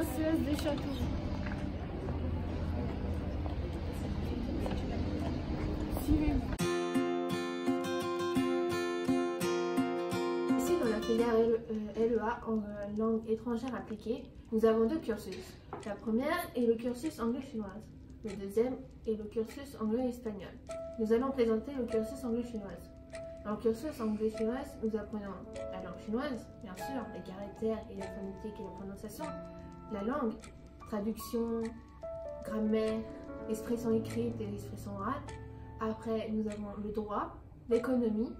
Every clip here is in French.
CES des Châteaux. Suivez-moi. Ici, dans la filière LEA en langue étrangère appliquée, nous avons deux cursus. La première est le cursus anglais-chinoise. Le deuxième est le cursus anglais-espagnol. Nous allons présenter le cursus anglais-chinoise. Dans le cursus anglais-chinoise, nous apprenons la langue chinoise, bien sûr, les caractères et la phonétique et la prononciation, la langue, traduction, grammaire, expression écrite et expression orale. Après, nous avons le droit, l'économie,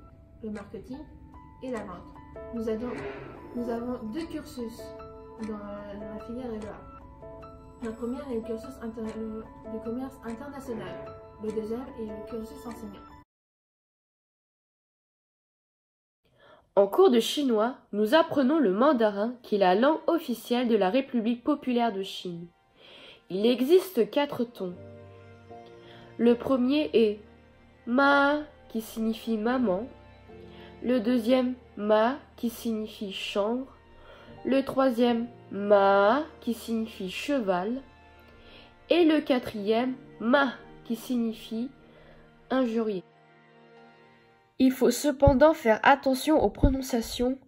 le marketing et la vente. Nous avons deux cursus dans la filière LEA. La première est le cursus du commerce international. Le deuxième est le cursus enseignant. En cours de chinois, nous apprenons le mandarin qui est la langue officielle de la République populaire de Chine. Il existe 4 tons. Le premier est ma qui signifie maman, le deuxième ma qui signifie chambre, le troisième ma qui signifie cheval et le quatrième ma qui signifie injurier. Il faut cependant faire attention aux prononciations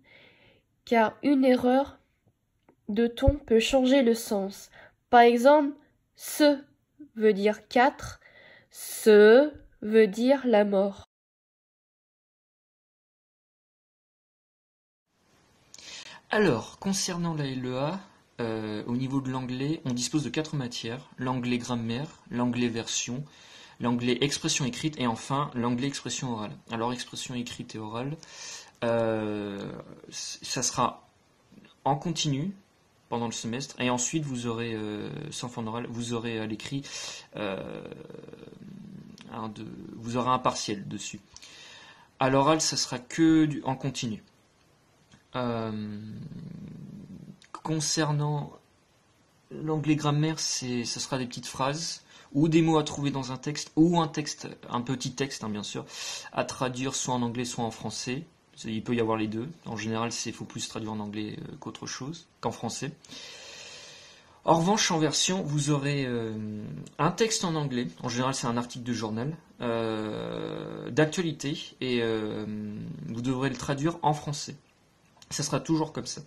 car une erreur de ton peut changer le sens. Par exemple, ce veut dire 4, ce veut dire la mort. Alors, concernant la LEA, au niveau de l'anglais, on dispose de 4 matières, l'anglais grammaire, l'anglais version, l'anglais expression écrite et enfin l'anglais expression orale. Alors expression écrite et orale, ça sera en continu pendant le semestre et ensuite vous aurez, sans fin oral, vous aurez à l'écrit, vous aurez un partiel dessus. À l'oral, ça sera que en continu. Concernant l'anglais grammaire, ça sera des petites phrases ou des mots à trouver dans un texte, ou un petit texte, bien sûr, à traduire soit en anglais, soit en français. Il peut y avoir les deux. En général, il faut plus traduire en anglais qu'autre chose, qu'en français. En revanche, en version, vous aurez un texte en anglais. En général, c'est un article de journal d'actualité, et vous devrez le traduire en français. Ça sera toujours comme ça.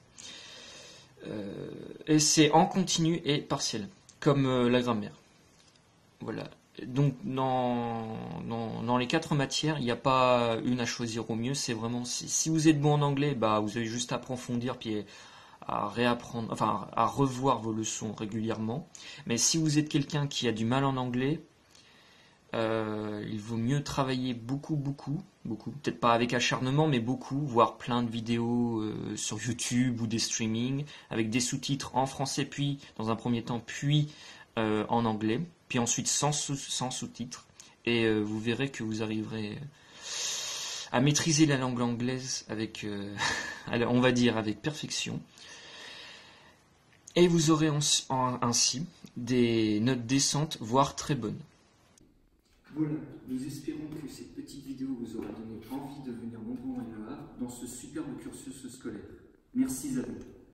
Et c'est en continu et partiel, comme la grammaire. Voilà. Donc dans les 4 matières, il n'y a pas une à choisir au mieux. C'est vraiment si vous êtes bon en anglais, vous avez juste à approfondir puis à réapprendre, enfin à revoir vos leçons régulièrement. Mais si vous êtes quelqu'un qui a du mal en anglais, il vaut mieux travailler beaucoup, peut-être pas avec acharnement, mais beaucoup, voir plein de vidéos sur YouTube ou des streamings, avec des sous-titres en français, puis dans un premier temps, puis en anglais, puis ensuite sans sous-titres, et vous verrez que vous arriverez à maîtriser la langue anglaise avec, on va dire, avec perfection. Et vous aurez ainsi des notes décentes, voire très bonnes. Voilà, nous espérons que cette petite vidéo vous aura donné envie de venir nombreux en LEA dans ce superbe cursus scolaire. Merci à vous.